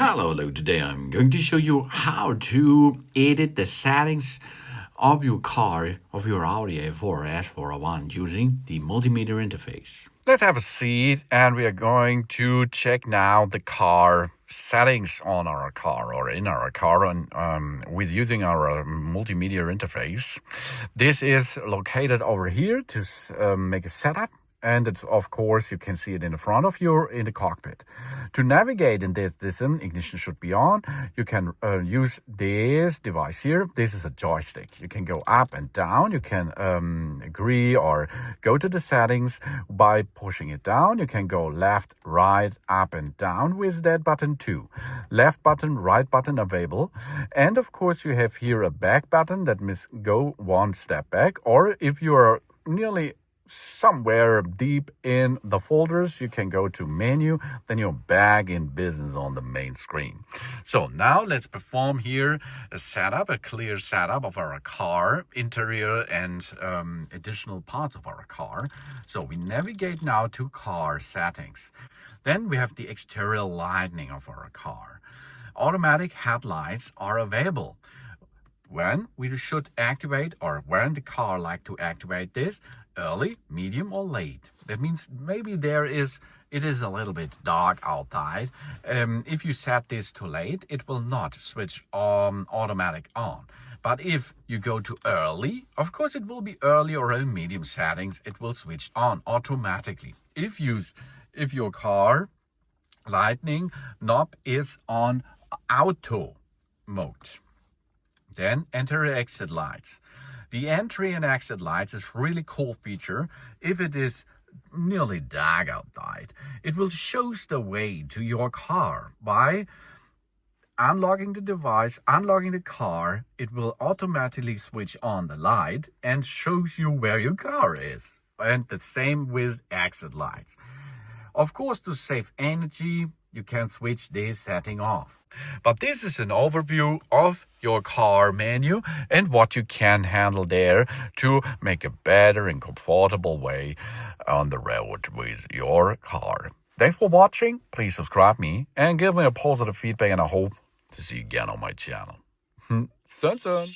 Hello, today I'm going to show you how to edit the settings of your car, of your Audi A4 S401 using the multimedia interface. Let's have a seat and we are going to check now the car settings on our car or in our car with using our multimedia interface. This is located over here to make a setup. And it's, of course, you can see it in the front of you in the cockpit. To navigate in this system, ignition should be on. You can use this device here. This is a joystick. You can go up and down. You can agree or go to the settings by pushing it down. You can go left, right, up and down with that button too. Left button, right button available. And of course, you have here a back button that means go one step back. Or if you are nearly somewhere deep in the folders, you can go to menu, then you're back in business on the main screen. So now let's perform here a clear setup of our car, interior and additional parts of our car. So we navigate now to car settings. Then we have the exterior lighting of our car. Automatic headlights are available. When we should activate or when the car like to activate this, early, medium or late. That means maybe it is a little bit dark outside. If you set this to late, it will not switch automatic on. But if you go to early, of course it will be early or in medium settings, it will switch on automatically. If your car lighting knob is on auto mode. Then enter exit lights. The entry and exit lights is really cool feature. If it is nearly dark outside, it will show the way to your car by unlocking the device, unlocking the car. It will automatically switch on the light and shows you where your car is. And the same with exit lights. Of course, to save energy, you can switch this setting off. But this is an overview of your car menu and what you can handle there to make a better and comfortable way on the road with your car. Thanks for watching. Please subscribe me and give me a positive feedback, and I hope to see you again on my channel. Sun.